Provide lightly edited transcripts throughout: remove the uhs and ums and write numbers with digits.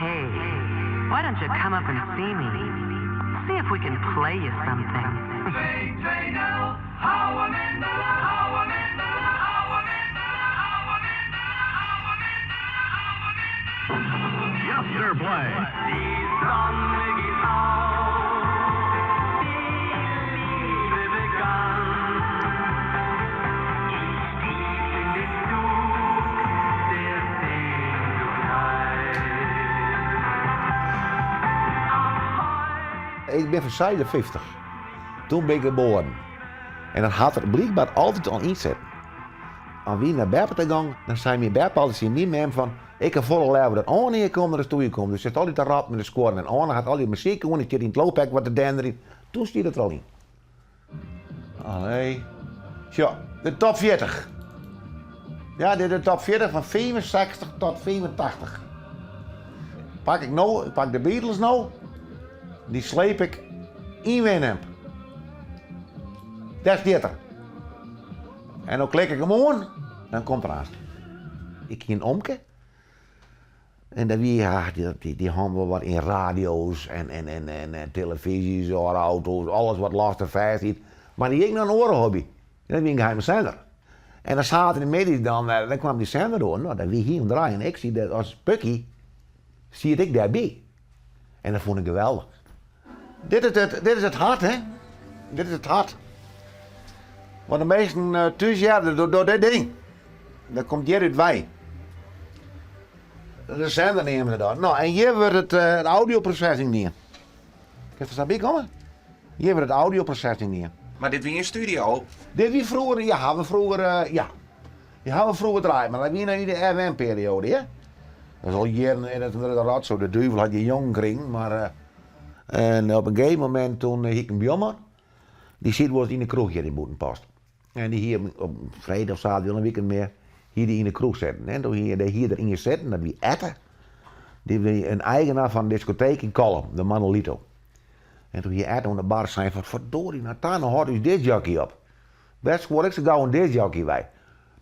Hey, why don't you come up and see me? See if we can play you something. Yes, sir, play. Ik ben van 57. Toen ben ik geboren. En dan had er blijkbaar altijd al inzet. Als wie naar Beppe te gaan, dan zei mijn Beppe altijd in mijn mem van... Ik kan volle leven dat Anne hier komt, dat toe je komt. Dus zit altijd te rap met de scoren. En Anne had al die muziek gewoon, ik zit in het loophek wat de dender in. Toen stier het er al in. Allee. Tja, de top 40. Ja, dit is de top 40 van 65 tot 85. Pak de Beatles nou. Die sleep ik in Winamp. Dat is dit er. En dan klik ik hem aan, dan komt er aan. Ik ging omke. En dan wie, ja, die handel wat in radio's en televisies, auto's, alles wat lastig vast is. Maar die ging naar een orenhobby. Dat was een geheime zender. En dan zaten de middag dan kwam die zender door. Nou, dan wie hier draaien. En ik zie dat als Pukkie, zie ik daarbij. En dat vond ik geweldig. Dit is het hart, hè? Dit is het hart. Want de meesten thuis, ja, door dit ding. Dat komt hier uit wij. De zender nemen we dan. Nou, en hier wordt het audioprocessing neer. Kijk, dat bij komen? Hier wordt het audioprocessing neer. Maar dit weer een studio? Dit wie vroeger, ja, hebben we vroeger, ja. Die hebben we vroeger draaien, maar dat was in de RWM-periode, hè? Dat is al jaren in het rad zo, de duivel had je jong kring, maar... en op een gegeven moment toen ik een bjommer, die zit wel eens in de kroeg hier in Boetenpost. En die hier op vrijdag of zaterdag een weekend meer, hier die in de kroeg zetten. En toen hier erin zetten, dat wie Etten. Die was een eigenaar van een discotheek in Kolm, de Manolito. En toen hier Etten aan de bar zei van, verdorie, Nathan, hoort u dit jockey op. Best word ik zo gauw een dit jockey bij.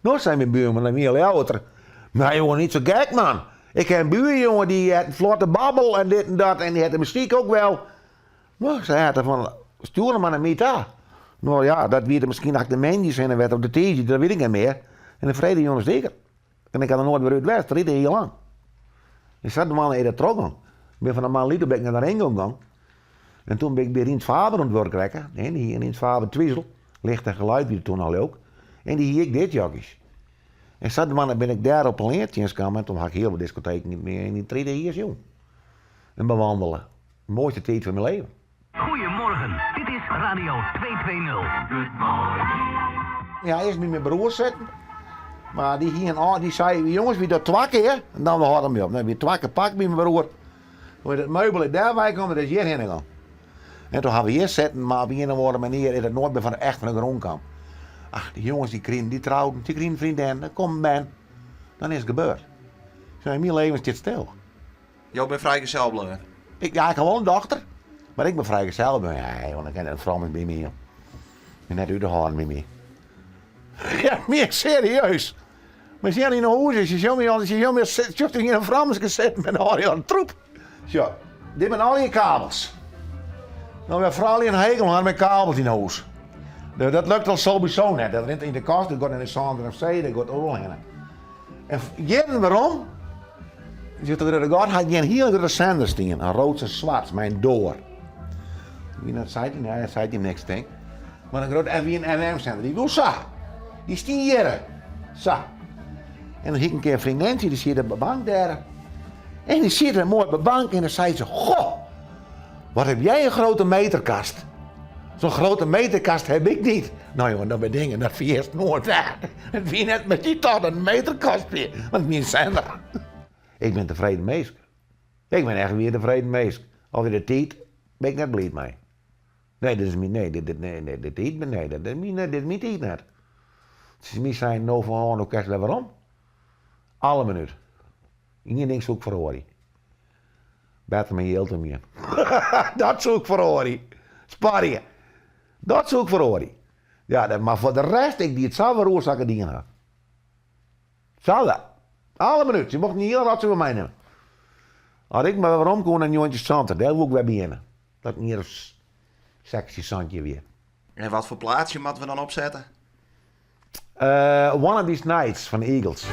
Nou zei mijn buurman, dan weer ouder. Maar jongen, niet zo gek man. Ik heb een buurjongen die had een vlotte babbel en dit en dat en die had de muziek ook wel. Nou, zei hij van, stuur hem maar naar mij daar. Nou ja, dat wie er misschien achter de mendjes en werd op de theesie, dat weet ik niet meer. En de vrede jongens zeker. En ik had er nooit weer uit West, dat reed heel lang. Ik zat de man in de trok. Ik ben van de man Lieder ben ik naar daarheen gegaan. En toen ben ik bij Riens Faber aan het werk trekken. En die hier Riens Faber Twiesel, licht en geluid wie toen al ook. En die hier ik dit jokjes. En zat de man, ben ik daar op een leertje gekomen. En toen had ik heel veel discotheken niet meer. En die treden hier jong. En bewandelen. De mooiste tijd van mijn leven. Goedemorgen, dit is Radio 220. Good morning. Ja, eerst met mijn broer zitten. Maar die hier die zei, jongens, wie dat twakken, hè? En dan we hadden hem op. Dan wie twakken pak met mijn broer. Toen het meubel daarbij kwam, dat is hierheen gegaan. En toen hadden we hier zitten, maar op een of andere manier is het nooit meer van echt van de grond kwam. Ach, die jongens die trouwden, die kregen vriendinnen, kom Ben. Dan is het gebeurd. Zo, mijn leven zit stil. Jij bent vrijgezel blijven. Ik heb wel een dochter, maar ik ben vrijgezel. Ja, want ik ken een vrouw met mij meer. Ik ben net uit de hand met mij. Ja, meer serieus. Maar ze in een huis, je ziet me zit in een vrouw zitten met al die troep. Zo, dit zijn al je kabels. Nou, we vooral in een hekel aan met kabels in huis. Dat lukt al sowieso net. Dat rent in de kast, dat gaat in de zand of zee, dat gaat overal heen. En jaren waarom? Zit er de god had je een heel grote zender staan, een rood en zwart, mijn door. Wie dat zei hij? Nee, dat zei hij niks, denk. Maar een grote FM-zender, die wil zo. Die staan hier. Zo. En dan zie ik een keer een vriendinnetje, die zit op de bank daar. En die zit er mooi op de bank en dan zei ze, goh, wat heb jij een grote meterkast? Zo'n grote meterkast heb ik niet. Nou jongen, dat ben dingen, dat verheerst nooit. Het wie net met die tot een meterkast weer. Want wie zijn er? Ik ben tevreden meest. Ik ben echt weer tevreden meest. Over de tijd ben ik net blij mee. Nee, dit is niet, nee, dit is niet tijd net. Het is niet zijn no van hoorn ook echt waarom? Alle minuut. Geen ding zoek voor hoor. Beter met je heel te meer. Dat zoek voor hoor. Spaar je. Dat zoek voor hoor. Ja, maar voor de rest, ik die het zelf veroorzaken dingen had. Zal dat. Alle minuut. Je mocht niet heel wat over mij nemen. Had ik maar waarom kon naar Jontje Santer, daar wil ik weer beginnen. Dat ik meer een sexy zandje weer. En wat voor plaatsje moeten we dan opzetten? One of These Nights van de Eagles.